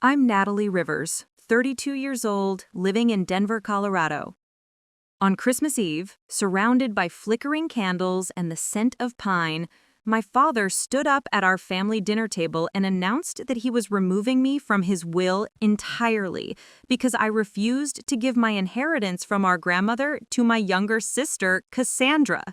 I'm Natalie Rivers, 32 years old, living in Denver, Colorado. On Christmas Eve, surrounded by flickering candles and the scent of pine, my father stood up at our family dinner table and announced that he was removing me from his will entirely because I refused to give my inheritance from our grandmother to my younger sister, Cassandra.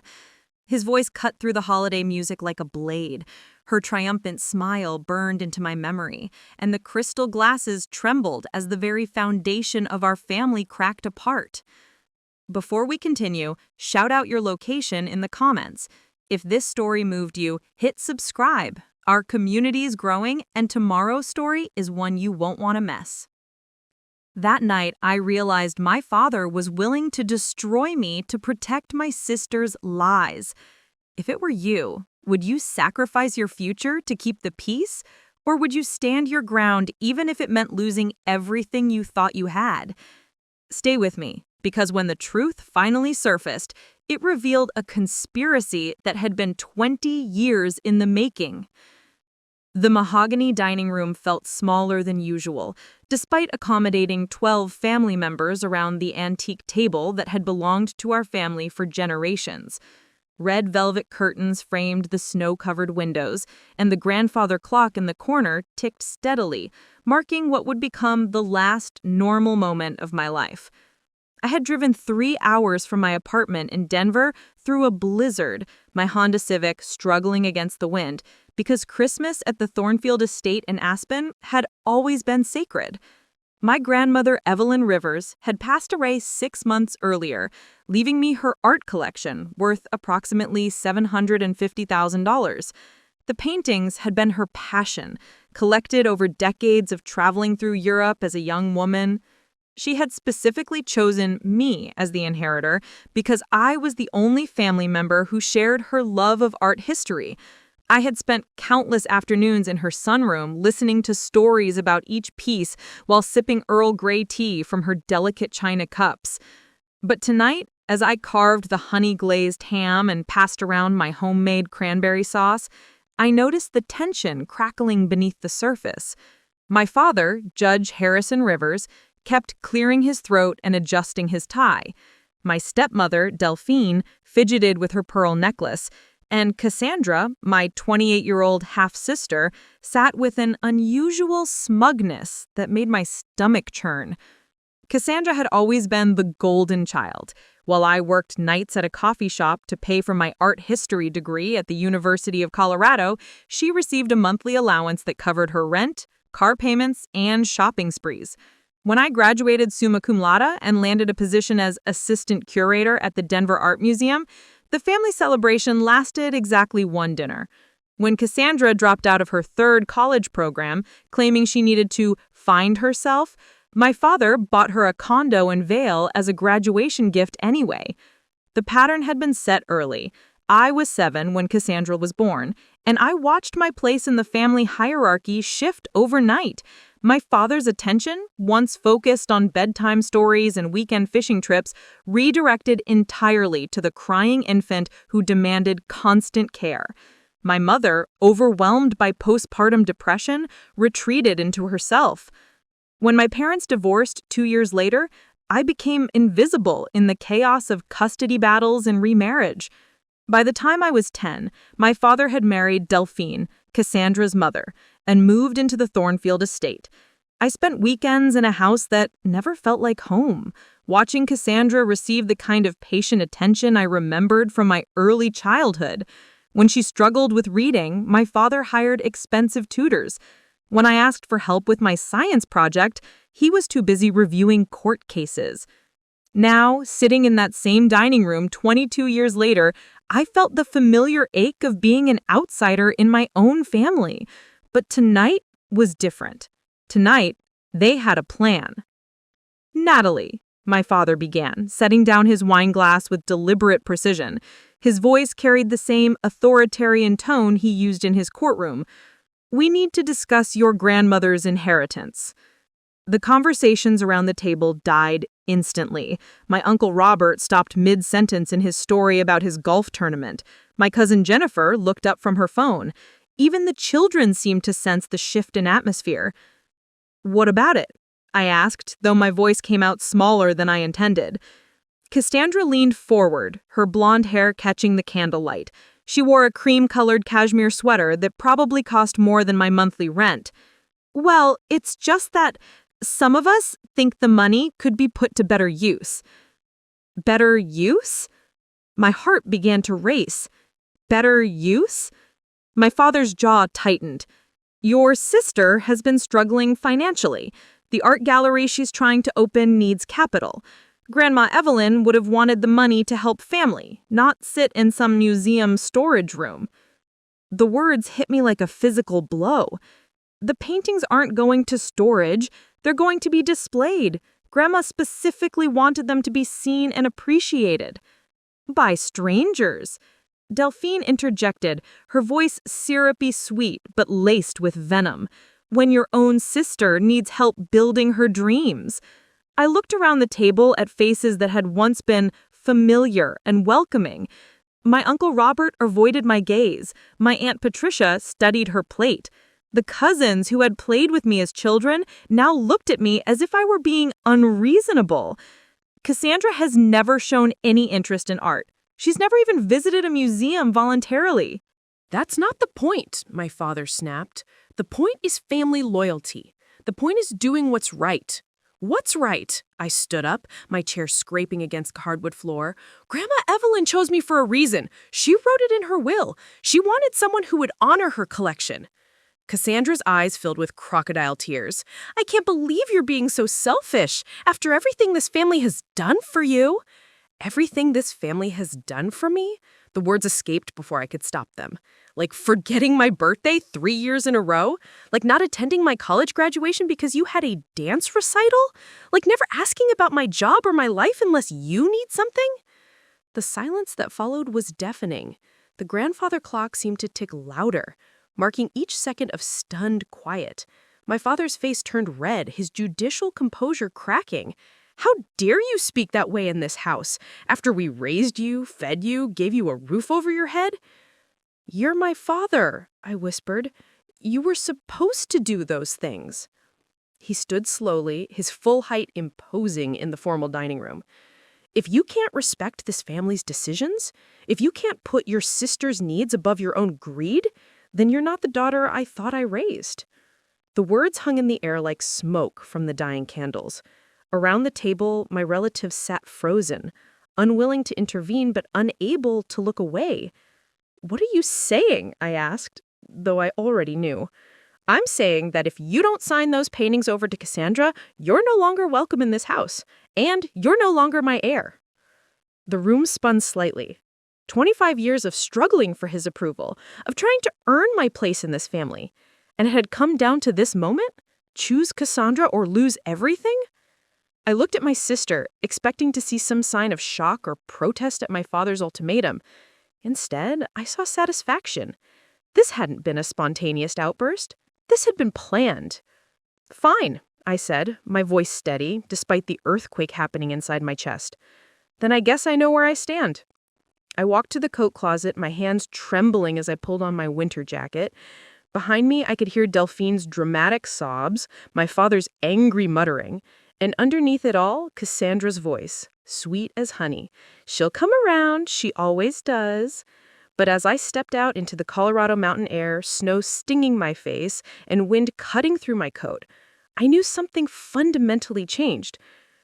His voice cut through the holiday music like a blade. Her triumphant smile burned into my memory, and the crystal glasses trembled as the very foundation of our family cracked apart. Before we continue, shout out your location in the comments. If this story moved you, hit subscribe. Our community is growing, and tomorrow's story is one you won't want to miss. That night, I realized my father was willing to destroy me to protect my sister's lies. If it were you, would you sacrifice your future to keep the peace? Or would you stand your ground even if it meant losing everything you thought you had? Stay with me, because when the truth finally surfaced, it revealed a conspiracy that had been 20 years in the making. The mahogany dining room felt smaller than usual, despite accommodating 12 family members around the antique table that had belonged to our family for generations. Red velvet curtains framed the snow-covered windows, and the grandfather clock in the corner ticked steadily, marking what would become the last normal moment of my life. I had driven 3 hours from my apartment in Denver through a blizzard, my Honda Civic struggling against the wind, because Christmas at the Thornfield Estate in Aspen had always been sacred. My grandmother, Evelyn Rivers, had passed away 6 months earlier, leaving me her art collection worth approximately $750,000. The paintings had been her passion, collected over decades of traveling through Europe as a young woman. She had specifically chosen me as the inheritor because I was the only family member who shared her love of art history. I had spent countless afternoons in her sunroom listening to stories about each piece while sipping Earl Grey tea from her delicate china cups. But tonight, as I carved the honey-glazed ham and passed around my homemade cranberry sauce, I noticed the tension crackling beneath the surface. My father, Judge Harrison Rivers, kept clearing his throat and adjusting his tie. My stepmother, Delphine, fidgeted with her pearl necklace, and Cassandra, my 28-year-old half-sister, sat with an unusual smugness that made my stomach churn. Cassandra had always been the golden child. While I worked nights at a coffee shop to pay for my art history degree at the University of Colorado, she received a monthly allowance that covered her rent, car payments, and shopping sprees. When I graduated summa cum laude and landed a position as assistant curator at the Denver Art Museum, the family celebration lasted exactly one dinner. When Cassandra dropped out of her 3rd college program, claiming she needed to find herself, my father bought her a condo in Vail as a graduation gift anyway. The pattern had been set early. I was 7 when Cassandra was born, and I watched my place in the family hierarchy shift overnight. My father's attention, once focused on bedtime stories and weekend fishing trips, redirected entirely to the crying infant who demanded constant care. My mother, overwhelmed by postpartum depression, retreated into herself. When my parents divorced 2 years later, I became invisible in the chaos of custody battles and remarriage. By the time I was 10, my father had married Delphine, Cassandra's mother, and moved into the Thornfield Estate. I spent weekends in a house that never felt like home, watching Cassandra receive the kind of patient attention I remembered from my early childhood. When she struggled with reading, my father hired expensive tutors. When I asked for help with my science project, he was too busy reviewing court cases. Now, sitting in that same dining room 22 years later, I felt the familiar ache of being an outsider in my own family. But tonight was different. Tonight, they had a plan. "Natalie," my father began, setting down his wine glass with deliberate precision. His voice carried the same authoritarian tone he used in his courtroom. "We need to discuss your grandmother's inheritance." The conversations around the table died instantly. My Uncle Robert stopped mid-sentence in his story about his golf tournament. My cousin Jennifer looked up from her phone. Even the children seemed to sense the shift in atmosphere. "What about it?" I asked, though my voice came out smaller than I intended. Cassandra leaned forward, her blonde hair catching the candlelight. She wore a cream-colored cashmere sweater that probably cost more than my monthly rent. "Well, it's just that some of us think the money could be put to better use." Better use? My heart began to race. Better use? My father's jaw tightened. "Your sister has been struggling financially. The art gallery she's trying to open needs capital. Grandma Evelyn would have wanted the money to help family, not sit in some museum storage room." The words hit me like a physical blow. The paintings aren't going to storage, they're going to be displayed. Grandma specifically wanted them to be seen and appreciated. By strangers. Delphine interjected, her voice syrupy sweet but laced with venom. "When your own sister needs help building her dreams." I looked around the table at faces that had once been familiar and welcoming. My Uncle Robert avoided my gaze. My Aunt Patricia studied her plate. The cousins who had played with me as children now looked at me as if I were being unreasonable. Cassandra has never shown any interest in art. She's never even visited a museum voluntarily. "That's not the point," my father snapped. "The point is family loyalty. The point is doing what's right." "What's right?" I stood up, my chair scraping against the hardwood floor. "Grandma Evelyn chose me for a reason. She wrote it in her will. She wanted someone who would honor her collection." Cassandra's eyes filled with crocodile tears. "I can't believe you're being so selfish after everything this family has done for you." "Everything this family has done for me?" The words escaped before I could stop them. Like forgetting my birthday 3 years in a row? Like not attending my college graduation because you had a dance recital? Like never asking about my job or my life unless you need something? The silence that followed was deafening. The grandfather clock seemed to tick louder, marking each second of stunned quiet. My father's face turned red, his judicial composure cracking. "How dare you speak that way in this house, after we raised you, fed you, gave you a roof over your head?" "You're my father," I whispered. "You were supposed to do those things." He stood slowly, his full height imposing in the formal dining room. "If you can't respect this family's decisions, if you can't put your sister's needs above your own greed, then you're not the daughter I thought I raised." The words hung in the air like smoke from the dying candles. Around the table, my relatives sat frozen, unwilling to intervene but unable to look away. "What are you saying?" I asked, though I already knew. "I'm saying that if you don't sign those paintings over to Cassandra, you're no longer welcome in this house, and you're no longer my heir." The room spun slightly. 25 years of struggling for his approval, of trying to earn my place in this family. And it had come down to this moment? Choose Cassandra or lose everything? I looked at my sister, expecting to see some sign of shock or protest at my father's ultimatum. Instead, I saw satisfaction. This hadn't been a spontaneous outburst. This had been planned. "Fine," I said, my voice steady, despite the earthquake happening inside my chest. "Then I guess I know where I stand." I walked to the coat closet, my hands trembling as I pulled on my winter jacket. Behind me, I could hear Delphine's dramatic sobs, my father's angry muttering, and underneath it all, Cassandra's voice, sweet as honey. "She'll come around, she always does." But as I stepped out into the Colorado mountain air, snow stinging my face and wind cutting through my coat, I knew something fundamentally changed.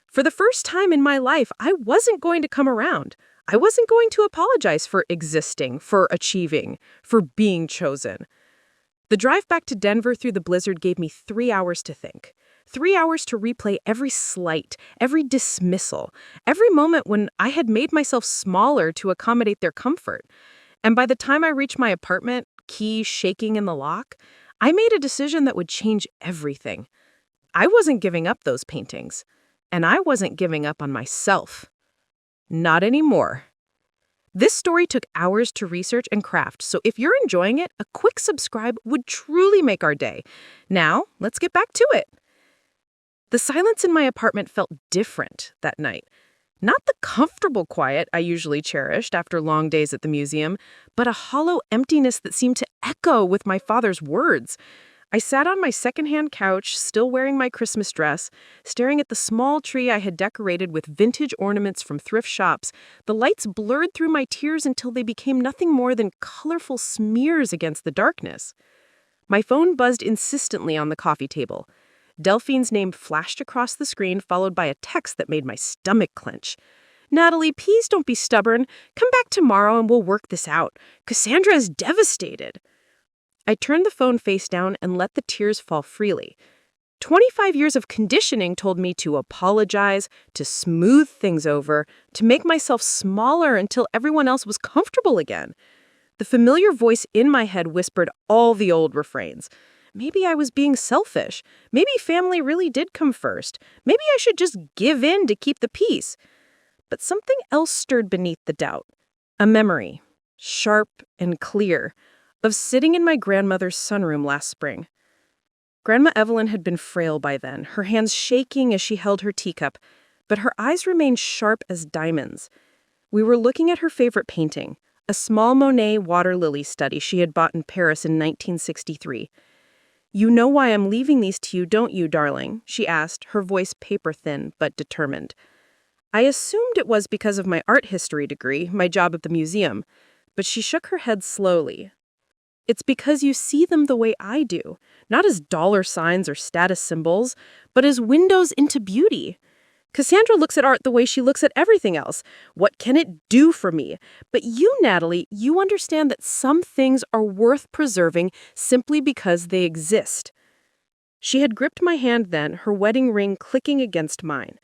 For the first time in my life, I wasn't going to come around. I wasn't going to apologize for existing, for achieving, for being chosen. The drive back to Denver through the blizzard gave me 3 hours to think. 3 hours to replay every slight, every dismissal, every moment when I had made myself smaller to accommodate their comfort. And by the time I reached my apartment, key shaking in the lock, I made a decision that would change everything. I wasn't giving up those paintings, and I wasn't giving up on myself. Not anymore. This story took hours to research and craft, so if you're enjoying it, a quick subscribe would truly make our day. Now, let's get back to it. The silence in my apartment felt different that night. Not the comfortable quiet I usually cherished after long days at the museum, but a hollow emptiness that seemed to echo with my father's words. I sat on my secondhand couch, still wearing my Christmas dress, staring at the small tree I had decorated with vintage ornaments from thrift shops. The lights blurred through my tears until they became nothing more than colorful smears against the darkness. My phone buzzed insistently on the coffee table. Delphine's name flashed across the screen, followed by a text that made my stomach clench. "Natalie, please don't be stubborn. Come back tomorrow and we'll work this out. Cassandra is devastated." I turned the phone face down and let the tears fall freely. 25 years of conditioning told me to apologize, to smooth things over, to make myself smaller until everyone else was comfortable again. The familiar voice in my head whispered all the old refrains. Maybe I was being selfish. Maybe family really did come first. Maybe I should just give in to keep the peace. But something else stirred beneath the doubt. A memory, sharp and clear, of sitting in my grandmother's sunroom last spring. Grandma Evelyn had been frail by then, her hands shaking as she held her teacup, but her eyes remained sharp as diamonds. We were looking at her favorite painting, a small Monet water lily study she had bought in Paris in 1963. "You know why I'm leaving these to you, don't you, darling?" she asked, her voice paper-thin but determined. I assumed it was because of my art history degree, my job at the museum, but she shook her head slowly. "It's because you see them the way I do, not as dollar signs or status symbols, but as windows into beauty. Cassandra looks at art the way she looks at everything else. What can it do for me? But you, Natalie, you understand that some things are worth preserving simply because they exist." She had gripped my hand then, her wedding ring clicking against mine.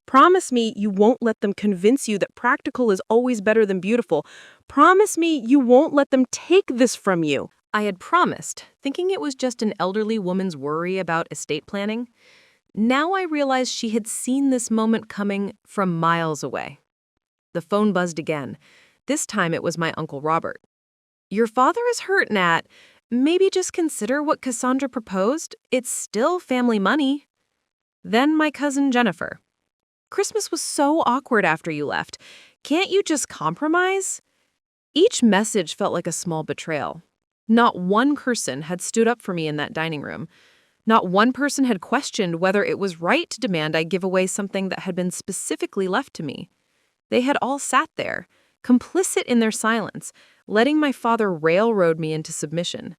"Promise me you won't let them convince you that practical is always better than beautiful. Promise me you won't let them take this from you." I had promised, thinking it was just an elderly woman's worry about estate planning. Now I realized she had seen this moment coming from miles away. The phone buzzed again. This time it was my Uncle Robert. "Your father is hurt, Nat. Maybe just consider what Cassandra proposed. It's still family money." Then my cousin Jennifer. "Christmas was so awkward after you left. Can't you just compromise?" Each message felt like a small betrayal. Not one person had stood up for me in that dining room. Not one person had questioned whether it was right to demand I give away something that had been specifically left to me. They had all sat there, complicit in their silence, letting my father railroad me into submission.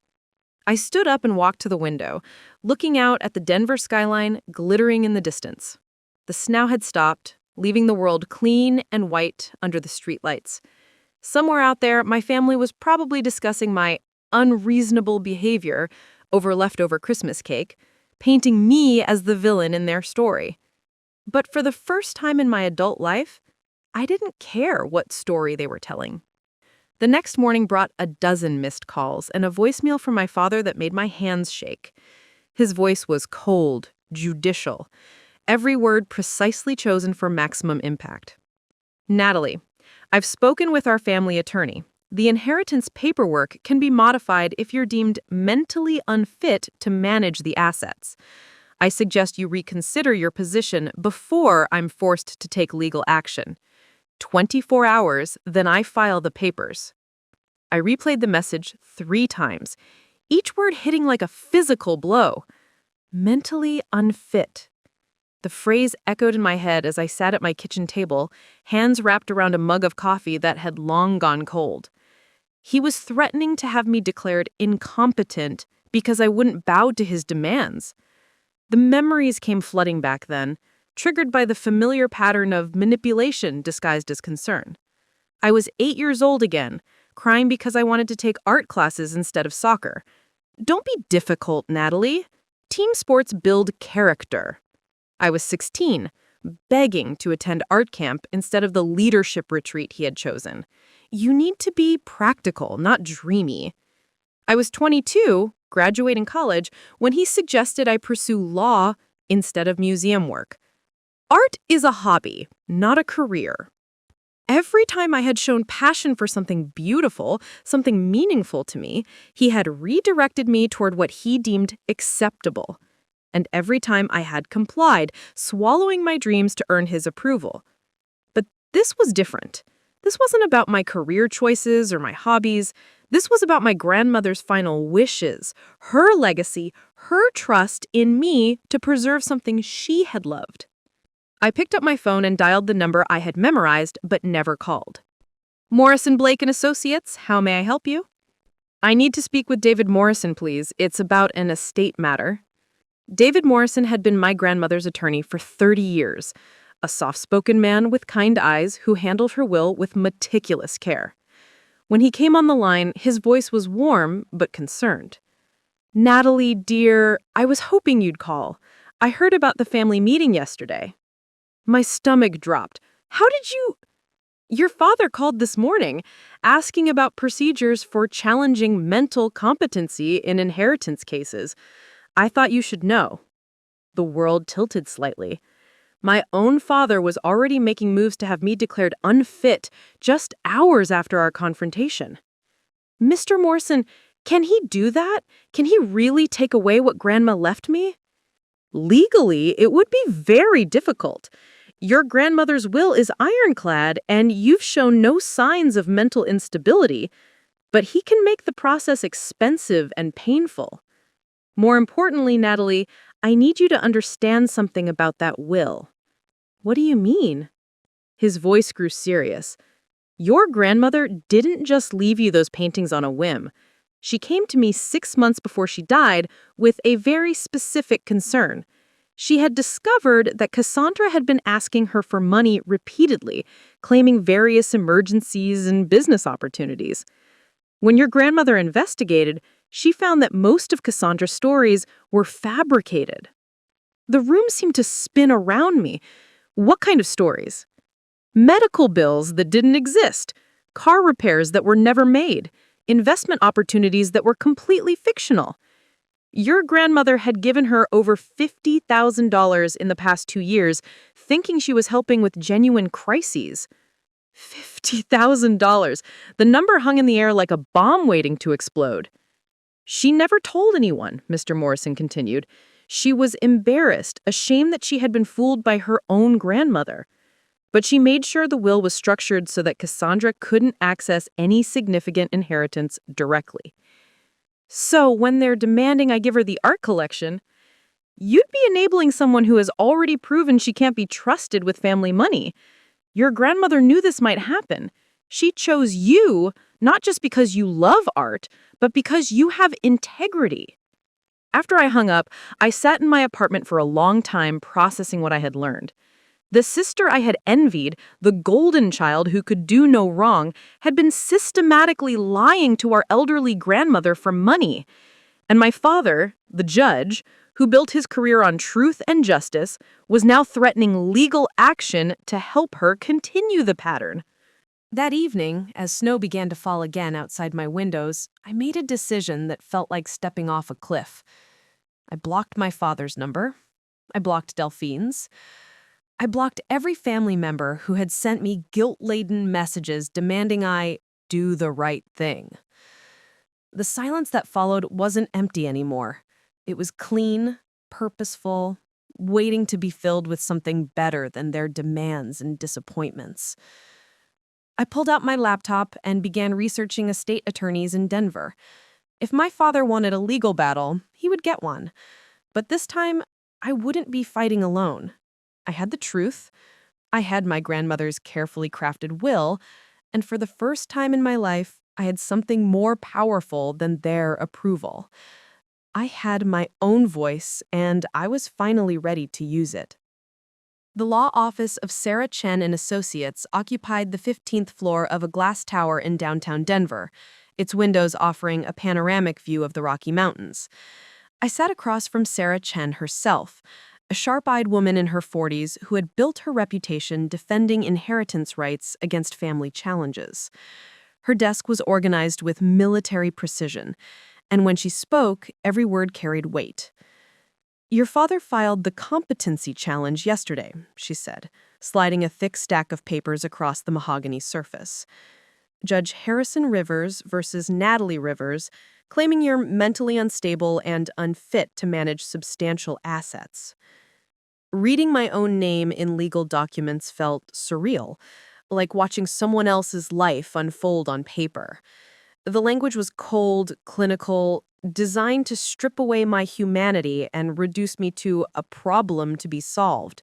I stood up and walked to the window, looking out at the Denver skyline glittering in the distance. The snow had stopped, leaving the world clean and white under the streetlights. Somewhere out there, my family was probably discussing my unreasonable behavior over leftover Christmas cake, painting me as the villain in their story. But for the first time in my adult life, I didn't care what story they were telling. The next morning brought a dozen missed calls and a voicemail from my father that made my hands shake. His voice was cold, judicial, every word precisely chosen for maximum impact. "Natalie, I've spoken with our family attorney. The inheritance paperwork can be modified if you're deemed mentally unfit to manage the assets. I suggest you reconsider your position before I'm forced to take legal action. 24 hours, then I file the papers." I replayed the message 3 times, each word hitting like a physical blow. Mentally unfit. The phrase echoed in my head as I sat at my kitchen table, hands wrapped around a mug of coffee that had long gone cold. He was threatening to have me declared incompetent because I wouldn't bow to his demands. The memories came flooding back then, triggered by the familiar pattern of manipulation disguised as concern. I was 8 years old again, crying because I wanted to take art classes instead of soccer. Don't be difficult, Natalie. Team sports build character. I was 16, begging to attend art camp instead of the leadership retreat he had chosen. You need to be practical, not dreamy. I was 22, graduating college, when he suggested I pursue law instead of museum work. Art is a hobby, not a career. Every time I had shown passion for something beautiful, something meaningful to me, he had redirected me toward what he deemed acceptable. And every time I had complied, swallowing my dreams to earn his approval. But this was different. This wasn't about my career choices or my hobbies. This was about my grandmother's final wishes, her legacy, her trust in me to preserve something she had loved. I picked up my phone and dialed the number I had memorized but never called. Morrison Blake and Associates, how may I help you? I need to speak with David Morrison, please. It's about an estate matter. David Morrison had been my grandmother's attorney for 30 years, a soft-spoken man with kind eyes who handled her will with meticulous care. When he came on the line, his voice was warm but concerned. Natalie, dear, I was hoping you'd call. I heard about the family meeting yesterday. My stomach dropped. How did you... Your father called this morning, asking about procedures for challenging mental competency in inheritance cases. I thought you should know. The world tilted slightly. My own father was already making moves to have me declared unfit just hours after our confrontation. Mr. Morrison, can he do that? Can he really take away what Grandma left me? Legally, it would be very difficult. Your grandmother's will is ironclad, and you've shown no signs of mental instability, but he can make the process expensive and painful. More importantly, Natalie, I need you to understand something about that will. What do you mean? His voice grew serious. Your grandmother didn't just leave you those paintings on a whim. She came to me 6 months before she died with a very specific concern. She had discovered that Cassandra had been asking her for money repeatedly, claiming various emergencies and business opportunities. When your grandmother investigated, she found that most of Cassandra's stories were fabricated. The room seemed to spin around me. What kind of stories? Medical bills that didn't exist, car repairs that were never made, investment opportunities that were completely fictional. Your grandmother had given her over $50,000 in the past 2 years, thinking she was helping with genuine crises. $50,000. The number hung in the air like a bomb waiting to explode. She never told anyone, Mr. Morrison continued. She was embarrassed, ashamed that she had been fooled by her own grandmother. But she made sure the will was structured so that Cassandra couldn't access any significant inheritance directly. So when they're demanding I give her the art collection, you'd be enabling someone who has already proven she can't be trusted with family money. Your grandmother knew this might happen. She chose you, not just because you love art, but because you have integrity. After I hung up, I sat in my apartment for a long time processing what I had learned. The sister I had envied, the golden child who could do no wrong, had been systematically lying to our elderly grandmother for money. And my father, the judge, who built his career on truth and justice, was now threatening legal action to help her continue the pattern. That evening, as snow began to fall again outside my windows, I made a decision that felt like stepping off a cliff. I blocked my father's number. I blocked Delphine's. I blocked every family member who had sent me guilt-laden messages demanding I do the right thing. The silence that followed wasn't empty anymore. It was clean, purposeful, waiting to be filled with something better than their demands and disappointments. I pulled out my laptop and began researching estate attorneys in Denver. If my father wanted a legal battle, he would get one. But this time, I wouldn't be fighting alone. I had the truth. I had my grandmother's carefully crafted will, and for the first time in my life, I had something more powerful than their approval. I had my own voice, and I was finally ready to use it. The law office of Sarah Chen and Associates occupied the 15th floor of a glass tower in downtown Denver, its windows offering a panoramic view of the Rocky Mountains. I sat across from Sarah Chen herself, a sharp-eyed woman in her 40s who had built her reputation defending inheritance rights against family challenges. Her desk was organized with military precision, and when she spoke, every word carried weight. "Your father filed the competency challenge yesterday," she said, sliding a thick stack of papers across the mahogany surface. "Judge Harrison Rivers versus Natalie Rivers, claiming you're mentally unstable and unfit to manage substantial assets." Reading my own name in legal documents felt surreal, like watching someone else's life unfold on paper. The language was cold, clinical, designed to strip away my humanity and reduce me to a problem to be solved.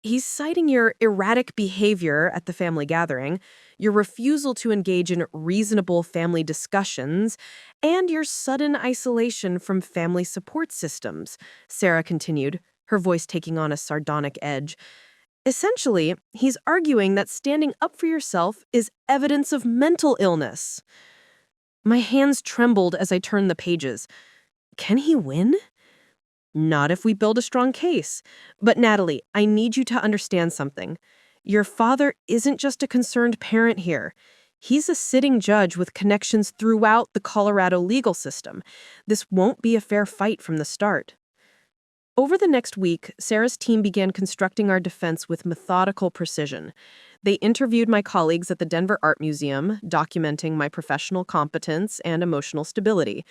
He's citing your erratic behavior at the family gathering, your refusal to engage in reasonable family discussions, and your sudden isolation from family support systems, Sarah continued, her voice taking on a sardonic edge. Essentially, he's arguing that standing up for yourself is evidence of mental illness. My hands trembled as I turned the pages. Can he win? Not if we build a strong case. But Natalie, I need you to understand something. Your father isn't just a concerned parent here. He's a sitting judge with connections throughout the Colorado legal system. This won't be a fair fight from the start. Over the next week, Sarah's team began constructing our defense with methodical precision. They interviewed my colleagues at the Denver Art Museum, documenting my professional competence and emotional stability.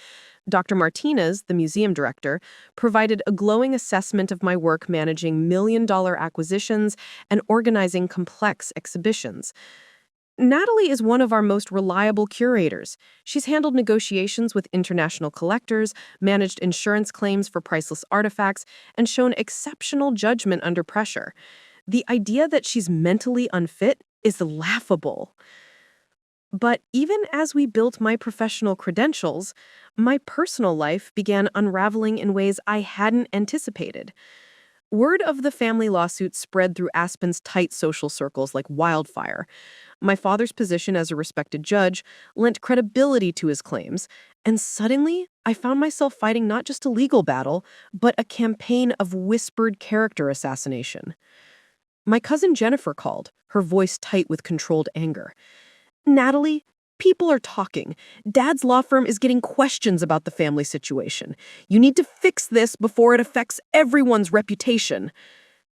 Dr. Martinez, the museum director, provided a glowing assessment of my work managing million-dollar acquisitions and organizing complex exhibitions. Natalie is one of our most reliable curators. She's handled negotiations with international collectors, managed insurance claims for priceless artifacts, and shown exceptional judgment under pressure. The idea that she's mentally unfit is laughable. But even as we built my professional credentials, my personal life began unraveling in ways I hadn't anticipated. Word of the family lawsuit spread through Aspen's tight social circles like wildfire. My father's position as a respected judge lent credibility to his claims, and suddenly I found myself fighting not just a legal battle, but a campaign of whispered character assassination. My cousin Jennifer called, her voice tight with controlled anger. Natalie, people are talking. Dad's law firm is getting questions about the family situation. You need to fix this before it affects everyone's reputation.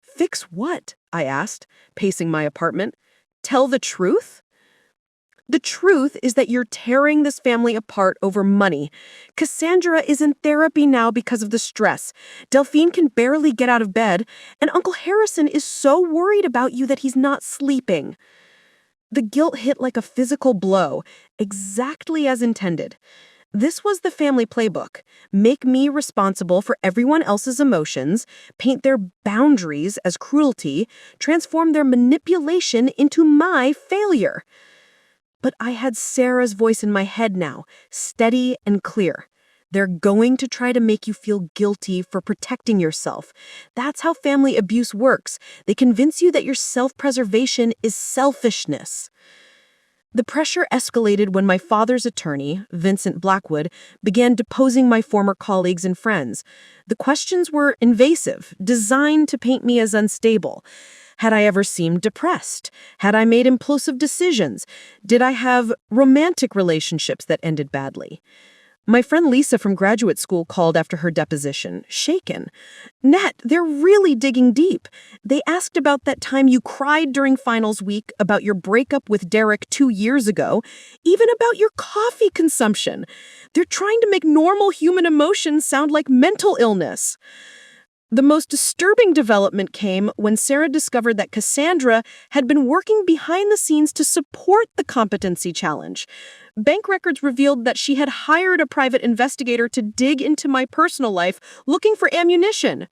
Fix what? I asked, pacing my apartment. Tell the truth? The truth is that you're tearing this family apart over money. Cassandra is in therapy now because of the stress. Delphine can barely get out of bed, and Uncle Harrison is so worried about you that he's not sleeping. The guilt hit like a physical blow, exactly as intended. This was the family playbook. Make me responsible for everyone else's emotions, paint their boundaries as cruelty, transform their manipulation into my failure. But I had Sarah's voice in my head now, steady and clear. They're going to try to make you feel guilty for protecting yourself. That's how family abuse works. They convince you that your self-preservation is selfishness. The pressure escalated when my father's attorney, Vincent Blackwood, began deposing my former colleagues and friends. The questions were invasive, designed to paint me as unstable. Had I ever seemed depressed? Had I made impulsive decisions? Did I have romantic relationships that ended badly? My friend Lisa from graduate school called after her deposition, shaken. Nat, they're really digging deep. They asked about that time you cried during finals week, about your breakup with Derek 2 years ago, even about your coffee consumption. They're trying to make normal human emotions sound like mental illness. The most disturbing development came when Sarah discovered that Cassandra had been working behind the scenes to support the competency challenge. Bank records revealed that she had hired a private investigator to dig into my personal life, looking for ammunition.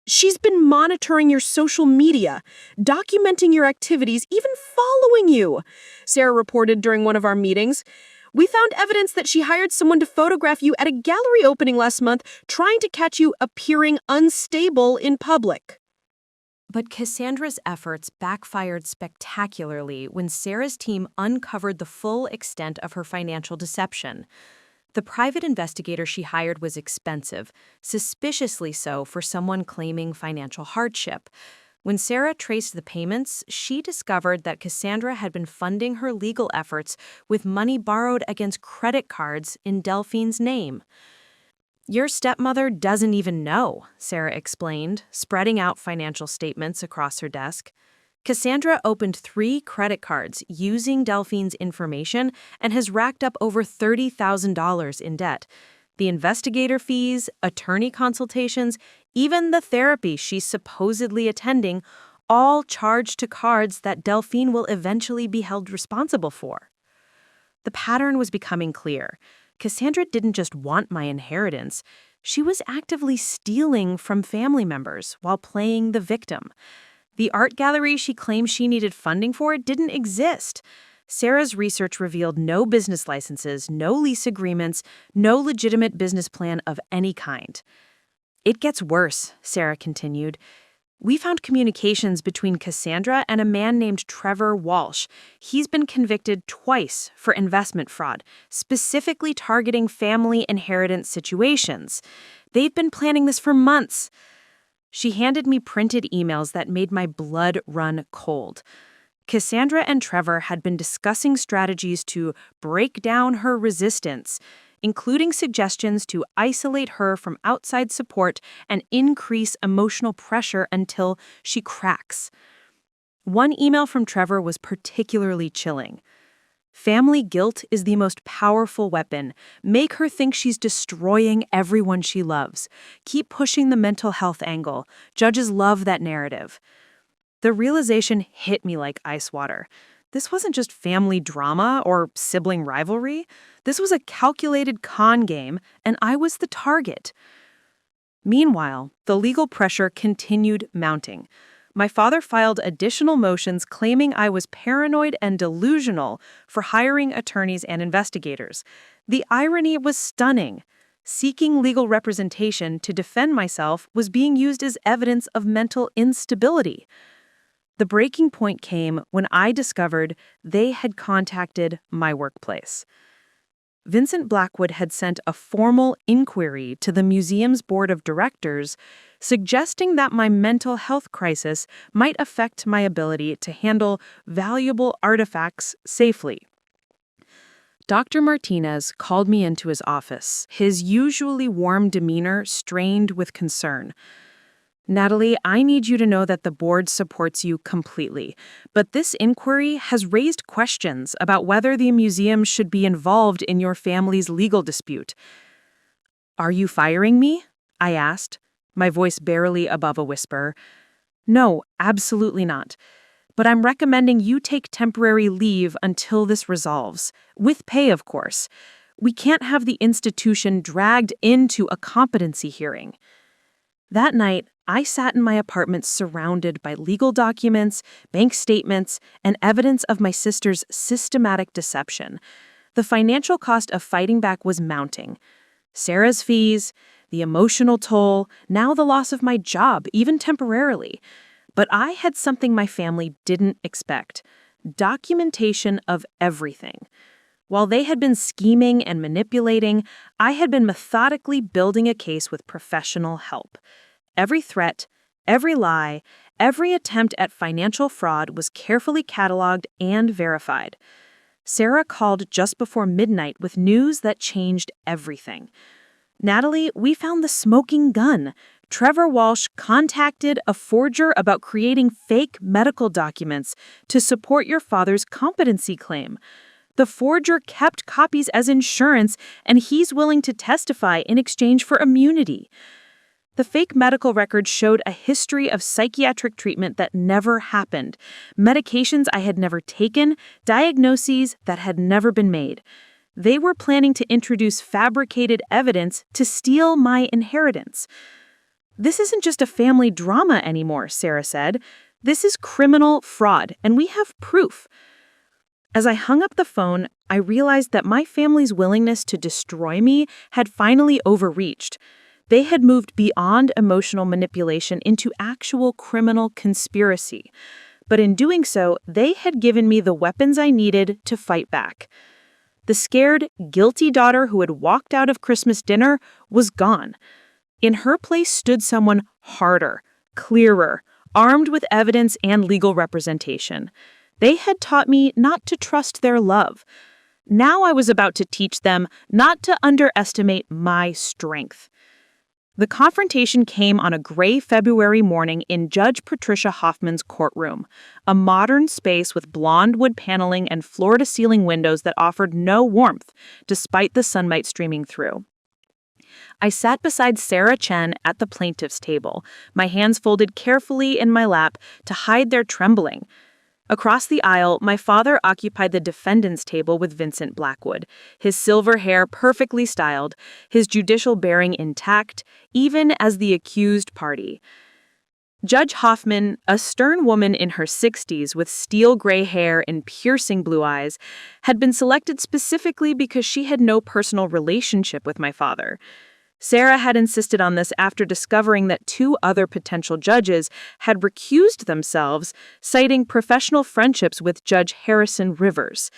She's been monitoring your social media, documenting your activities, even following you, Sarah reported during one of our meetings. We found evidence that she hired someone to photograph you at a gallery opening last month, trying to catch you appearing unstable in public. But Cassandra's efforts backfired spectacularly when Sarah's team uncovered the full extent of her financial deception. The private investigator she hired was expensive, suspiciously so for someone claiming financial hardship. When Sarah traced the payments, she discovered that Cassandra had been funding her legal efforts with money borrowed against credit cards in Delphine's name. Your stepmother doesn't even know, Sarah explained, spreading out financial statements across her desk. Cassandra opened 3 credit cards using Delphine's information and has racked up over $30,000 in debt. The investigator fees, attorney consultations, even the therapy she's supposedly attending, all charged to cards that Delphine will eventually be held responsible for. The pattern was becoming clear. Cassandra didn't just want my inheritance. She was actively stealing from family members while playing the victim. The art gallery she claimed she needed funding for didn't exist. Sarah's research revealed no business licenses, no lease agreements, no legitimate business plan of any kind. It gets worse, Sarah continued. We found communications between Cassandra and a man named Trevor Walsh. He's been convicted twice for investment fraud, specifically targeting family inheritance situations. They've been planning this for months. She handed me printed emails that made my blood run cold. Cassandra and Trevor had been discussing strategies to break down her resistance, including suggestions to isolate her from outside support and increase emotional pressure until she cracks. One email from Trevor was particularly chilling. Family guilt is the most powerful weapon. Make her think she's destroying everyone she loves. Keep pushing the mental health angle. Judges love that narrative. The realization hit me like ice water. This wasn't just family drama or sibling rivalry. This was a calculated con game, and I was the target. Meanwhile, the legal pressure continued mounting. My father filed additional motions claiming I was paranoid and delusional for hiring attorneys and investigators. The irony was stunning. Seeking legal representation to defend myself was being used as evidence of mental instability. The breaking point came when I discovered they had contacted my workplace. Vincent Blackwood had sent a formal inquiry to the museum's board of directors, suggesting that my mental health crisis might affect my ability to handle valuable artifacts safely. Dr. Martinez called me into his office, his usually warm demeanor strained with concern. Natalie, I need you to know that the board supports you completely, but this inquiry has raised questions about whether the museum should be involved in your family's legal dispute. Are you firing me? I asked, my voice barely above a whisper. No, absolutely not. But I'm recommending you take temporary leave until this resolves, with pay, of course. We can't have the institution dragged into a competency hearing. That night, I sat in my apartment surrounded by legal documents, bank statements, and evidence of my sister's systematic deception. The financial cost of fighting back was mounting. Sarah's fees, the emotional toll, now the loss of my job, even temporarily. But I had something my family didn't expect: documentation of everything. While they had been scheming and manipulating, I had been methodically building a case with professional help. Every threat, every lie, every attempt at financial fraud was carefully cataloged and verified. Sarah called just before midnight with news that changed everything. Natalie, we found the smoking gun. Trevor Walsh contacted a forger about creating fake medical documents to support your father's competency claim. The forger kept copies as insurance, and he's willing to testify in exchange for immunity. The fake medical records showed a history of psychiatric treatment that never happened, medications I had never taken, diagnoses that had never been made. They were planning to introduce fabricated evidence to steal my inheritance. This isn't just a family drama anymore, Sarah said. This is criminal fraud, and we have proof. As I hung up the phone, I realized that my family's willingness to destroy me had finally overreached. They had moved beyond emotional manipulation into actual criminal conspiracy. But in doing so, they had given me the weapons I needed to fight back. The scared, guilty daughter who had walked out of Christmas dinner was gone. In her place stood someone harder, clearer, armed with evidence and legal representation. They had taught me not to trust their love. Now I was about to teach them not to underestimate my strength. The confrontation came on a gray February morning in Judge Patricia Hoffman's courtroom, a modern space with blonde wood paneling and floor-to-ceiling windows that offered no warmth, despite the sunlight streaming through. I sat beside Sarah Chen at the plaintiff's table, my hands folded carefully in my lap to hide their trembling. Across the aisle, my father occupied the defendant's table with Vincent Blackwood, his silver hair perfectly styled, his judicial bearing intact, even as the accused party. Judge Hoffman, a stern woman in her 60s with steel gray hair and piercing blue eyes, had been selected specifically because she had no personal relationship with my father. Sarah had insisted on this after discovering that 2 other potential judges had recused themselves, citing professional friendships with Judge Harrison Rivers.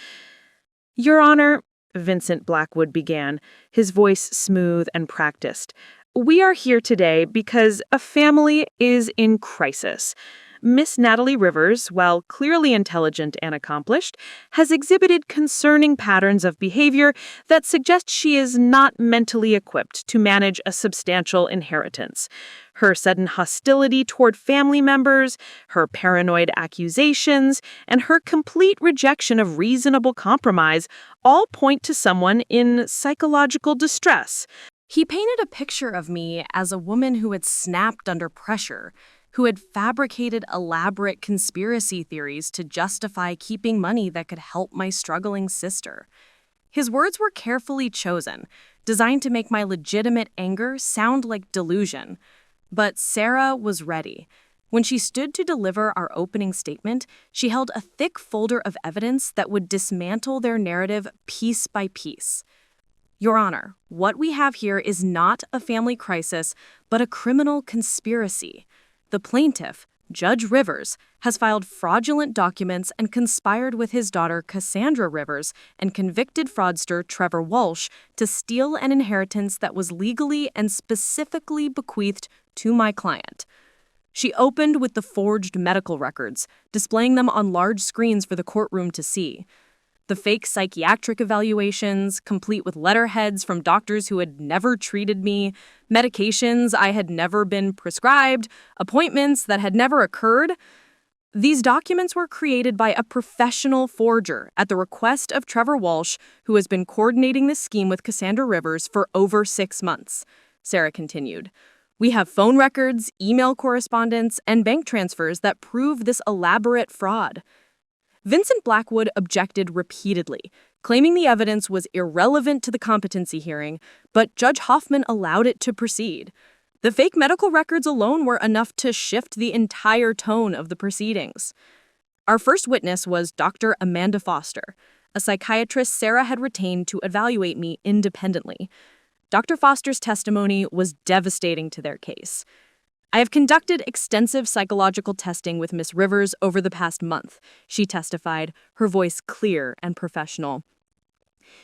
"Your Honor," Vincent Blackwood began, his voice smooth and practiced, "we are here today because a family is in crisis. Miss Natalie Rivers, while clearly intelligent and accomplished, has exhibited concerning patterns of behavior that suggest she is not mentally equipped to manage a substantial inheritance. Her sudden hostility toward family members, her paranoid accusations, and her complete rejection of reasonable compromise all point to someone in psychological distress." He painted a picture of me as a woman who had snapped under pressure, who had fabricated elaborate conspiracy theories to justify keeping money that could help my struggling sister. His words were carefully chosen, designed to make my legitimate anger sound like delusion. But Sarah was ready. When she stood to deliver our opening statement, she held a thick folder of evidence that would dismantle their narrative piece by piece. "Your Honor, what we have here is not a family crisis, but a criminal conspiracy. The plaintiff, Judge Rivers, has filed fraudulent documents and conspired with his daughter Cassandra Rivers and convicted fraudster Trevor Walsh to steal an inheritance that was legally and specifically bequeathed to my client." She opened with the forged medical records, displaying them on large screens for the courtroom to see. The fake psychiatric evaluations, complete with letterheads from doctors who had never treated me, medications I had never been prescribed, appointments that had never occurred. These documents were created by a professional forger at the request of Trevor Walsh, who has been coordinating this scheme with Cassandra Rivers for over 6 months. Sarah continued. "We have phone records, email correspondence, and bank transfers that prove this elaborate fraud." Vincent Blackwood objected repeatedly, claiming the evidence was irrelevant to the competency hearing, but Judge Hoffman allowed it to proceed. The fake medical records alone were enough to shift the entire tone of the proceedings. Our first witness was Dr. Amanda Foster, a psychiatrist Sarah had retained to evaluate me independently. Dr. Foster's testimony was devastating to their case. "I have conducted extensive psychological testing with Miss Rivers over the past month," she testified, her voice clear and professional.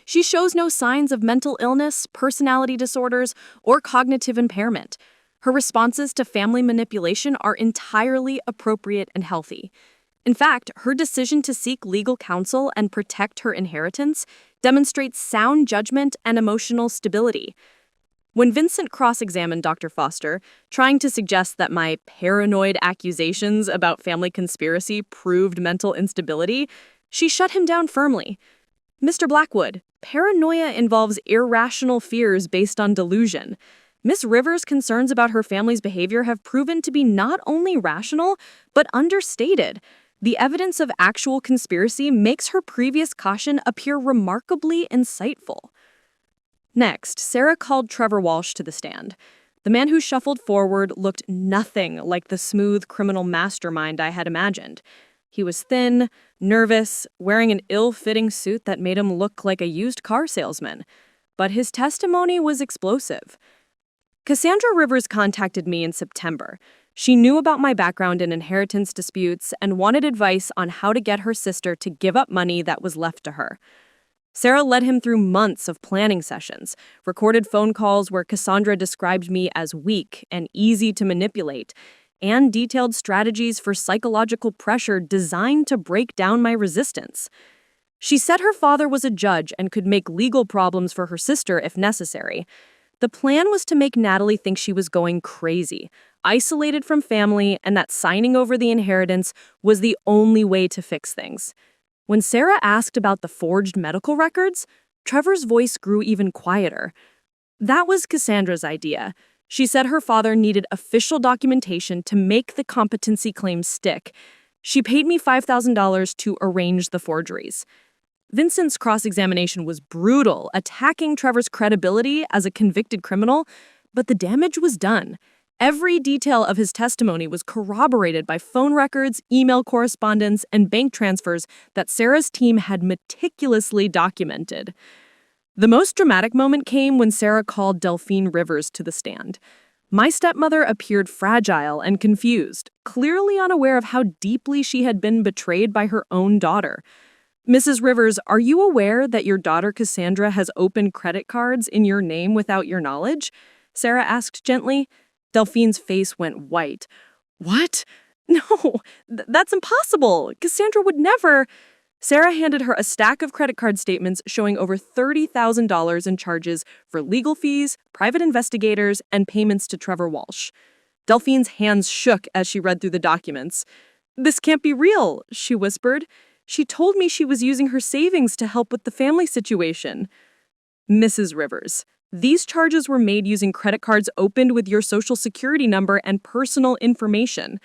"She shows no signs of mental illness, personality disorders, or cognitive impairment. Her responses to family manipulation are entirely appropriate and healthy. In fact, her decision to seek legal counsel and protect her inheritance demonstrates sound judgment and emotional stability." When Vincent cross-examined Dr. Foster, trying to suggest that my paranoid accusations about family conspiracy proved mental instability, she shut him down firmly. "Mr. Blackwood, paranoia involves irrational fears based on delusion. Miss Rivers' concerns about her family's behavior have proven to be not only rational, but understated. The evidence of actual conspiracy makes her previous caution appear remarkably insightful." Next, Sarah called Trevor Walsh to the stand. The man who shuffled forward looked nothing like the smooth criminal mastermind I had imagined. He was thin, nervous, wearing an ill-fitting suit that made him look like a used car salesman. But his testimony was explosive. "Cassandra Rivers contacted me in September. She knew about my background in inheritance disputes and wanted advice on how to get her sister to give up money that was left to her. Sarah led him through months of planning sessions, recorded phone calls where Cassandra described me as weak and easy to manipulate, and detailed strategies for psychological pressure designed to break down my resistance. She said her father was a judge and could make legal problems for her sister if necessary. The plan was to make Natalie think she was going crazy, isolated from family, and that signing over the inheritance was the only way to fix things. When Sarah asked about the forged medical records, Trevor's voice grew even quieter. That was Cassandra's idea. She said her father needed official documentation to make the competency claim stick. She paid me $5,000 to arrange the forgeries. Vincent's cross-examination was brutal, attacking Trevor's credibility as a convicted criminal, but the damage was done. Every detail of his testimony was corroborated by phone records, email correspondence, and bank transfers that Sarah's team had meticulously documented. The most dramatic moment came when Sarah called Delphine Rivers to the stand. My stepmother appeared fragile and confused, clearly unaware of how deeply she had been betrayed by her own daughter. "Mrs. Rivers, are you aware that your daughter Cassandra has opened credit cards in your name without your knowledge?" Sarah asked gently. Delphine's face went white. "What? No, that's impossible. Cassandra would never." Sarah handed her a stack of credit card statements showing over $30,000 in charges for legal fees, private investigators, and payments to Trevor Walsh. Delphine's hands shook as she read through the documents. "This can't be real," she whispered. "She told me she was using her savings to help with the family situation." "Mrs. Rivers, these charges were made using credit cards opened with your social security number and personal information.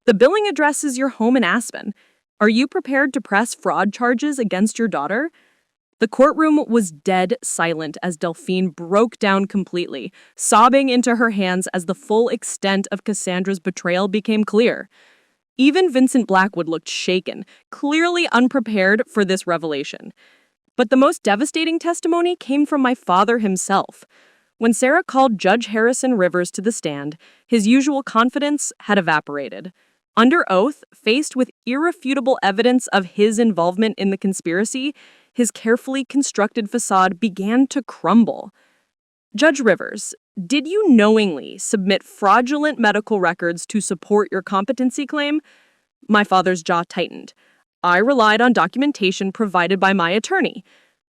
The billing address is your home in Aspen. Are you prepared to press fraud charges against your daughter?" The courtroom was dead silent as Delphine broke down completely, sobbing into her hands as the full extent of Cassandra's betrayal became clear. Even Vincent Blackwood looked shaken, clearly unprepared for this revelation. But the most devastating testimony came from my father himself. When Sarah called Judge Harrison Rivers to the stand, his usual confidence had evaporated. Under oath, faced with irrefutable evidence of his involvement in the conspiracy, his carefully constructed facade began to crumble. "Judge Rivers, did you knowingly submit fraudulent medical records to support your competency claim?" My father's jaw tightened. "I relied on documentation provided by my attorney.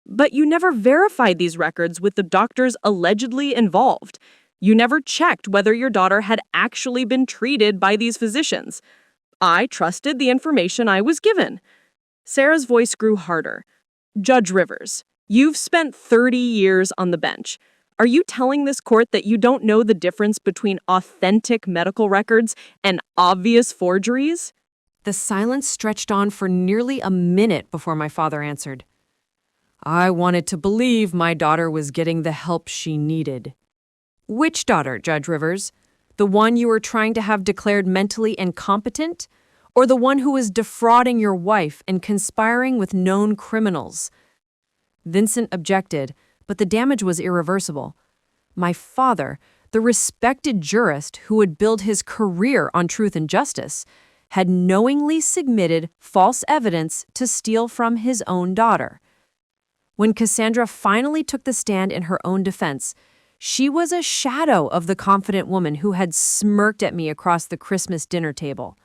But you never verified these records with the doctors allegedly involved. You never checked whether your daughter had actually been treated by these physicians. I trusted the information I was given." Sarah's voice grew harder. "Judge Rivers, you've spent 30 years on the bench. Are you telling this court that you don't know the difference between authentic medical records and obvious forgeries?" The silence stretched on for nearly a minute before my father answered. "I wanted to believe my daughter was getting the help she needed." "Which daughter, Judge Rivers? The one you were trying to have declared mentally incompetent? Or the one who was defrauding your wife and conspiring with known criminals?" Vincent objected, but the damage was irreversible. My father, the respected jurist who would build his career on truth and justice, had knowingly submitted false evidence to steal from his own daughter. When Cassandra finally took the stand in her own defense, she was a shadow of the confident woman who had smirked at me across the Christmas dinner table.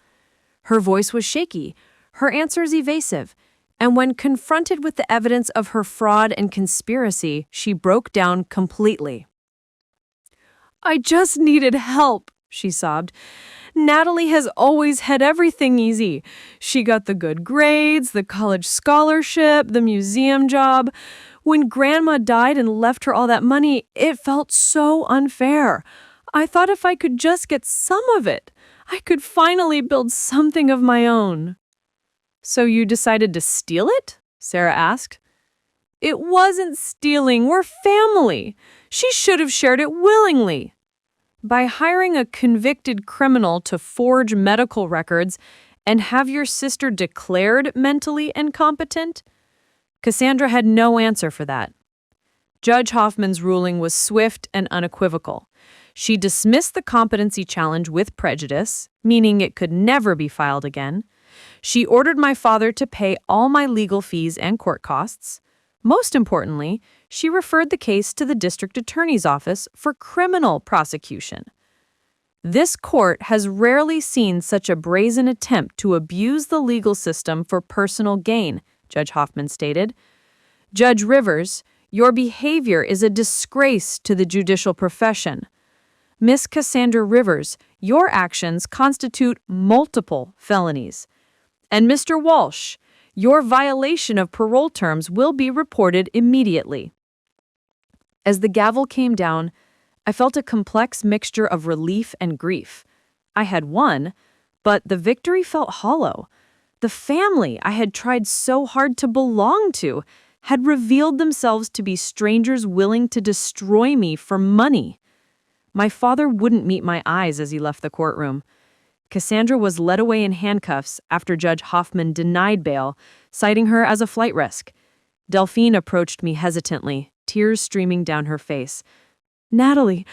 Her voice was shaky, her answers evasive, and when confronted with the evidence of her fraud and conspiracy, she broke down completely. "I just needed help," she sobbed. "Natalie has always had everything easy. She got the good grades, the college scholarship, the museum job. When Grandma died and left her all that money, it felt so unfair. I thought if I could just get some of it, I could finally build something of my own." "So you decided to steal it?" Sarah asked. "It wasn't stealing. We're family. She should have shared it willingly." "By hiring a convicted criminal to forge medical records and have your sister declared mentally incompetent?" Cassandra had no answer for that. Judge Hoffman's ruling was swift and unequivocal. She dismissed the competency challenge with prejudice, meaning it could never be filed again. She ordered my father to pay all my legal fees and court costs. Most importantly, she referred the case to the district attorney's office for criminal prosecution. "This court has rarely seen such a brazen attempt to abuse the legal system for personal gain," Judge Hoffman stated. "Judge Rivers, your behavior is a disgrace to the judicial profession. Miss Cassandra Rivers, your actions constitute multiple felonies. And Mr. Walsh, your violation of parole terms will be reported immediately." As the gavel came down, I felt a complex mixture of relief and grief. I had won, but the victory felt hollow. The family I had tried so hard to belong to had revealed themselves to be strangers willing to destroy me for money. My father wouldn't meet my eyes as he left the courtroom. Cassandra was led away in handcuffs after Judge Hoffman denied bail, citing her as a flight risk. Delphine approached me hesitantly, tears streaming down her face. "Natalie,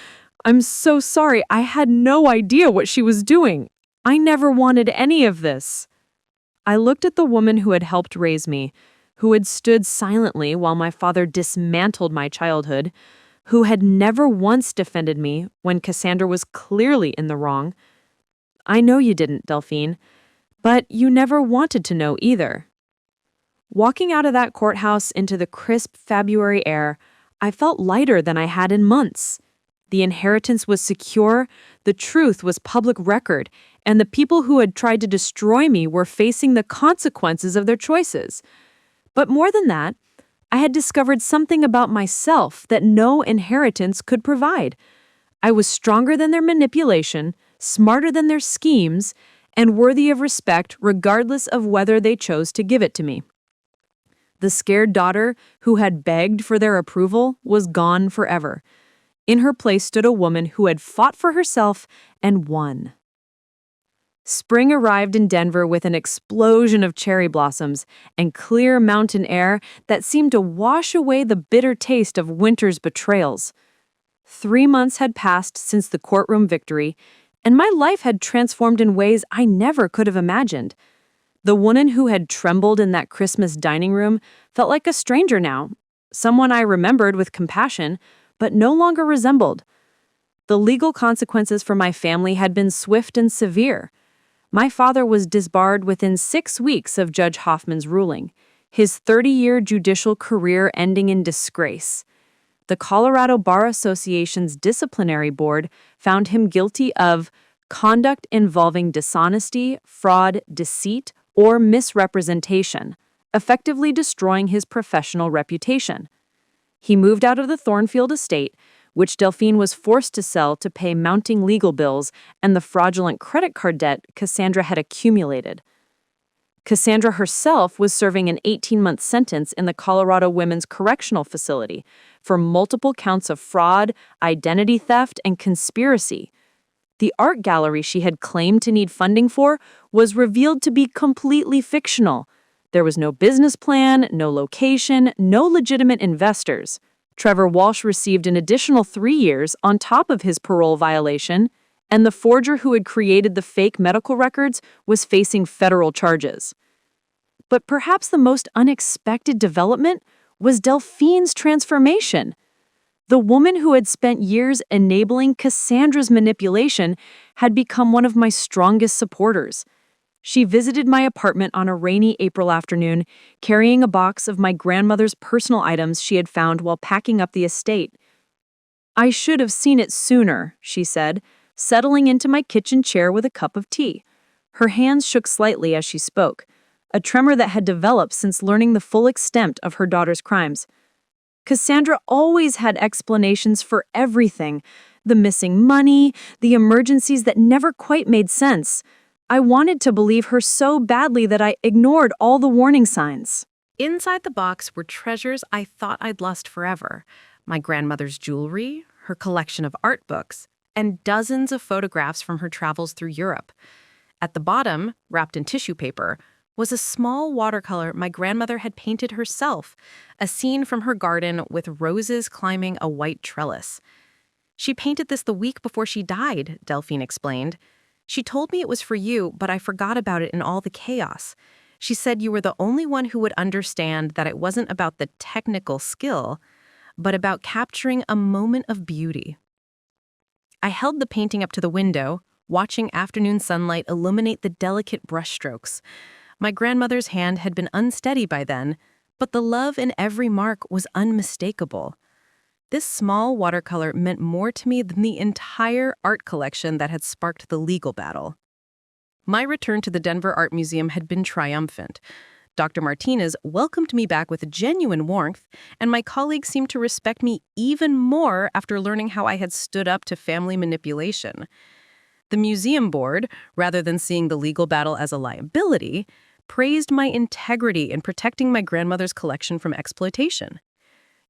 I'm so sorry. I had no idea what she was doing. I never wanted any of this." I looked at the woman who had helped raise me, who had stood silently while my father dismantled my childhood, who had never once defended me when Cassandra was clearly in the wrong. "I know you didn't, Delphine, but you never wanted to know either." Walking out of that courthouse into the crisp February air, I felt lighter than I had in months. The inheritance was secure, the truth was public record, and the people who had tried to destroy me were facing the consequences of their choices. But more than that, I had discovered something about myself that no inheritance could provide. I was stronger than their manipulation, smarter than their schemes, and worthy of respect regardless of whether they chose to give it to me. The scared daughter who had begged for their approval was gone forever. In her place stood a woman who had fought for herself and won. Spring arrived in Denver with an explosion of cherry blossoms and clear mountain air that seemed to wash away the bitter taste of winter's betrayals. 3 months had passed since the courtroom victory, and my life had transformed in ways I never could have imagined. The woman who had trembled in that Christmas dining room felt like a stranger now, someone I remembered with compassion, but no longer resembled. The legal consequences for my family had been swift and severe. My father was disbarred within 6 weeks of Judge Hoffman's ruling, his 30-year judicial career ending in disgrace. The Colorado Bar Association's disciplinary board found him guilty of conduct involving dishonesty, fraud, deceit, or misrepresentation, effectively destroying his professional reputation. He moved out of the Thornfield estate, which Delphine was forced to sell to pay mounting legal bills and the fraudulent credit card debt Cassandra had accumulated. Cassandra herself was serving an 18-month sentence in the Colorado Women's Correctional Facility for multiple counts of fraud, identity theft, and conspiracy. The art gallery she had claimed to need funding for was revealed to be completely fictional. There was no business plan, no location, no legitimate investors. Trevor Walsh received an additional 3 years on top of his parole violation, and the forger who had created the fake medical records was facing federal charges. But perhaps the most unexpected development was Delphine's transformation. The woman who had spent years enabling Cassandra's manipulation had become one of my strongest supporters. She visited my apartment on a rainy April afternoon, carrying a box of my grandmother's personal items she had found while packing up the estate. "I should have seen it sooner," she said, settling into my kitchen chair with a cup of tea. Her hands shook slightly as she spoke, a tremor that had developed since learning the full extent of her daughter's crimes. Cassandra always had explanations for everything, the missing money, the emergencies that never quite made sense. I wanted to believe her so badly that I ignored all the warning signs. Inside the box were treasures I thought I'd lost forever. My grandmother's jewelry, her collection of art books, and dozens of photographs from her travels through Europe. At the bottom, wrapped in tissue paper, was a small watercolor my grandmother had painted herself, a scene from her garden with roses climbing a white trellis. "She painted this the week before she died," Delphine explained. "She told me it was for you, but I forgot about it in all the chaos. She said you were the only one who would understand that it wasn't about the technical skill, but about capturing a moment of beauty." I held the painting up to the window, watching afternoon sunlight illuminate the delicate brushstrokes. My grandmother's hand had been unsteady by then, but the love in every mark was unmistakable. This small watercolor meant more to me than the entire art collection that had sparked the legal battle. My return to the Denver Art Museum had been triumphant. Dr. Martinez welcomed me back with genuine warmth, and my colleagues seemed to respect me even more after learning how I had stood up to family manipulation. The museum board, rather than seeing the legal battle as a liability, praised my integrity in protecting my grandmother's collection from exploitation.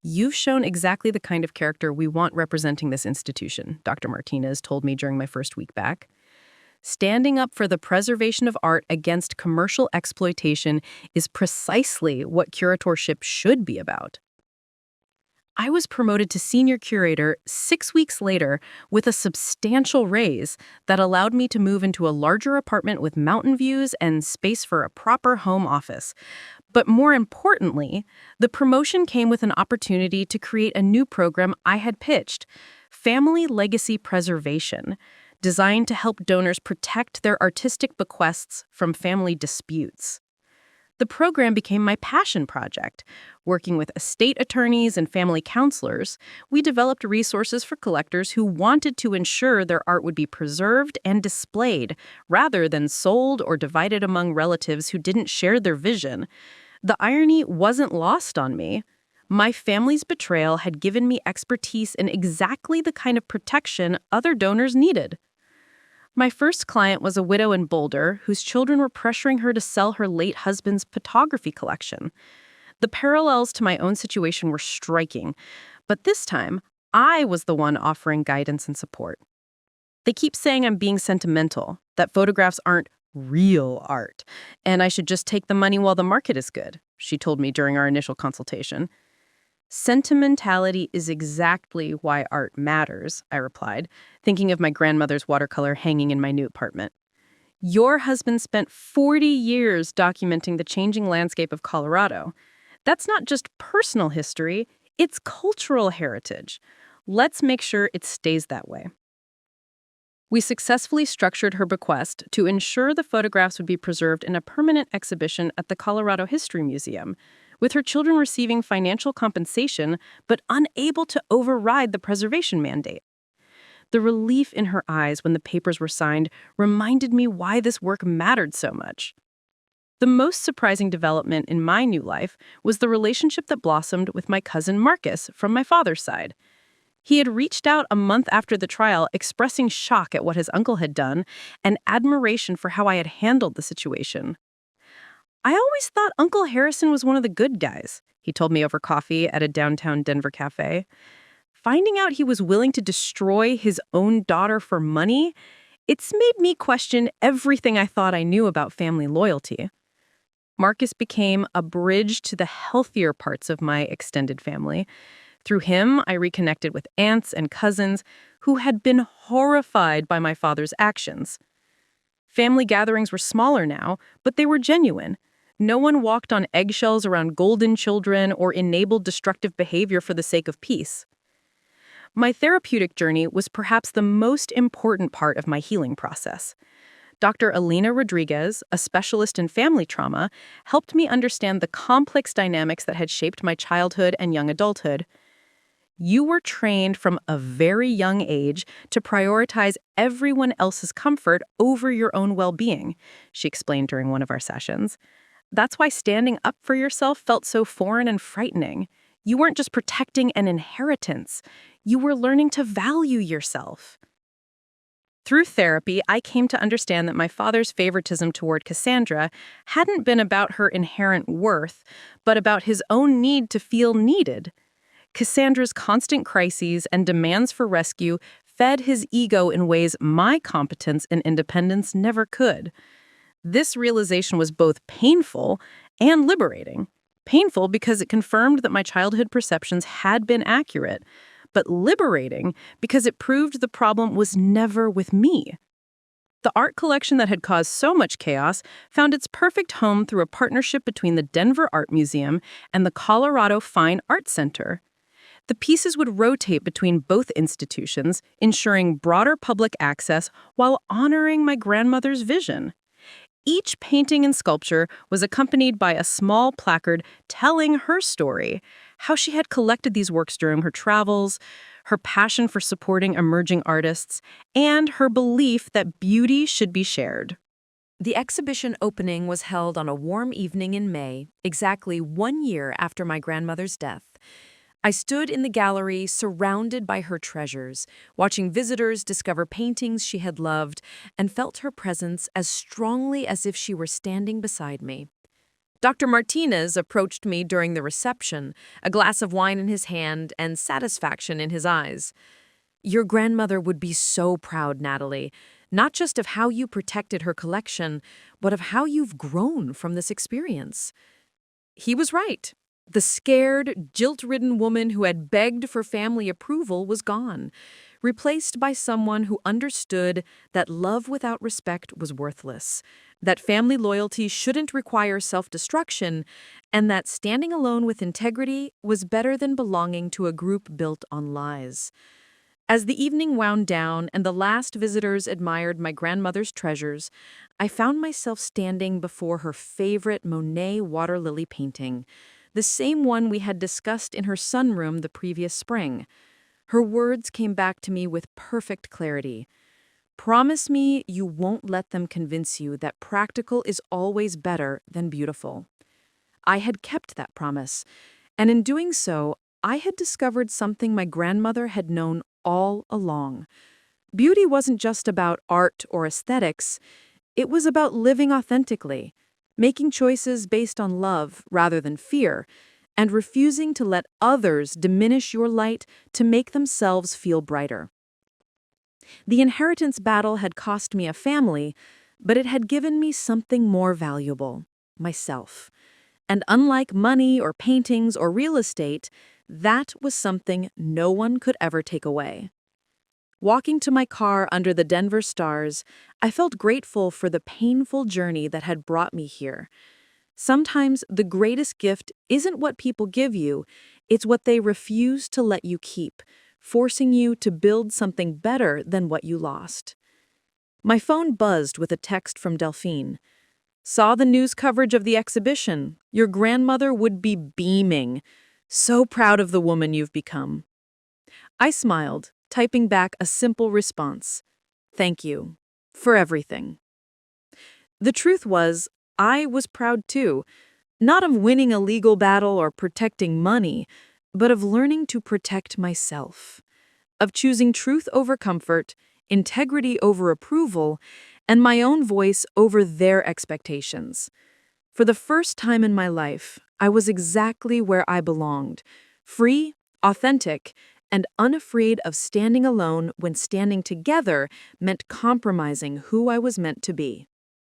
"You've shown exactly the kind of character we want representing this institution," Dr. Martinez told me during my first week back. "Standing up for the preservation of art against commercial exploitation is precisely what curatorship should be about." I was promoted to senior curator 6 weeks later with a substantial raise that allowed me to move into a larger apartment with mountain views and space for a proper home office. But more importantly, the promotion came with an opportunity to create a new program I had pitched, Family Legacy Preservation, designed to help donors protect their artistic bequests from family disputes. The program became my passion project. Working with estate attorneys and family counselors, we developed resources for collectors who wanted to ensure their art would be preserved and displayed, rather than sold or divided among relatives who didn't share their vision. The irony wasn't lost on me. My family's betrayal had given me expertise in exactly the kind of protection other donors needed. My first client was a widow in Boulder whose children were pressuring her to sell her late husband's photography collection. The parallels to my own situation were striking, but this time, I was the one offering guidance and support. "They keep saying I'm being sentimental, that photographs aren't real art, and I should just take the money while the market is good," she told me during our initial consultation. "Sentimentality is exactly why art matters," I replied, thinking of my grandmother's watercolor hanging in my new apartment. "Your husband spent 40 years documenting the changing landscape of Colorado. That's not just personal history, it's cultural heritage. Let's make sure it stays that way." We successfully structured her bequest to ensure the photographs would be preserved in a permanent exhibition at the Colorado History Museum, with her children receiving financial compensation but unable to override the preservation mandate. The relief in her eyes when the papers were signed reminded me why this work mattered so much. The most surprising development in my new life was the relationship that blossomed with my cousin Marcus from my father's side. He had reached out a month after the trial, expressing shock at what his uncle had done and admiration for how I had handled the situation. "I always thought Uncle Harrison was one of the good guys," he told me over coffee at a downtown Denver cafe. Finding out he was willing to destroy his own daughter for money, it's made me question everything I thought I knew about family loyalty. Marcus became a bridge to the healthier parts of my extended family. Through him, I reconnected with aunts and cousins who had been horrified by my father's actions. Family gatherings were smaller now, but they were genuine. No one walked on eggshells around golden children or enabled destructive behavior for the sake of peace. My therapeutic journey was perhaps the most important part of my healing process. Dr. Alina Rodriguez, a specialist in family trauma, helped me understand the complex dynamics that had shaped my childhood and young adulthood. "You were trained from a very young age to prioritize everyone else's comfort over your own well-being," she explained during one of our sessions. "That's why standing up for yourself felt so foreign and frightening. You weren't just protecting an inheritance. You were learning to value yourself." Through therapy, I came to understand that my father's favoritism toward Cassandra hadn't been about her inherent worth, but about his own need to feel needed. Cassandra's constant crises and demands for rescue fed his ego in ways my competence and independence never could. This realization was both painful and liberating. Painful because it confirmed that my childhood perceptions had been accurate, but liberating because it proved the problem was never with me. The art collection that had caused so much chaos found its perfect home through a partnership between the Denver Art Museum and the Colorado Fine Art Center. The pieces would rotate between both institutions, ensuring broader public access while honoring my grandmother's vision. Each painting and sculpture was accompanied by a small placard telling her story, how she had collected these works during her travels, her passion for supporting emerging artists, and her belief that beauty should be shared. The exhibition opening was held on a warm evening in May, exactly 1 year after my grandmother's death. I stood in the gallery, surrounded by her treasures, watching visitors discover paintings she had loved, and felt her presence as strongly as if she were standing beside me. Dr. Martinez approached me during the reception, a glass of wine in his hand and satisfaction in his eyes. "Your grandmother would be so proud, Natalie, not just of how you protected her collection, but of how you've grown from this experience." He was right. The scared, guilt-ridden woman who had begged for family approval was gone, replaced by someone who understood that love without respect was worthless, that family loyalty shouldn't require self-destruction, and that standing alone with integrity was better than belonging to a group built on lies. As the evening wound down and the last visitors admired my grandmother's treasures, I found myself standing before her favorite Monet water lily painting, the same one we had discussed in her sunroom the previous spring. Her words came back to me with perfect clarity. "Promise me you won't let them convince you that practical is always better than beautiful." I had kept that promise, and in doing so, I had discovered something my grandmother had known all along. Beauty wasn't just about art or aesthetics, it was about living authentically, making choices based on love rather than fear, and refusing to let others diminish your light to make themselves feel brighter. The inheritance battle had cost me a family, but it had given me something more valuable, myself. And unlike money or paintings or real estate, that was something no one could ever take away. Walking to my car under the Denver stars, I felt grateful for the painful journey that had brought me here. Sometimes the greatest gift isn't what people give you, it's what they refuse to let you keep, forcing you to build something better than what you lost. My phone buzzed with a text from Delphine. "Saw the news coverage of the exhibition. Your grandmother would be beaming. So proud of the woman you've become." I smiled, typing back a simple response. "Thank you. For everything." The truth was, I was proud too, not of winning a legal battle or protecting money, but of learning to protect myself, of choosing truth over comfort, integrity over approval, and my own voice over their expectations. For the first time in my life, I was exactly where I belonged, free, authentic, and unafraid of standing alone when standing together meant compromising who I was meant to be.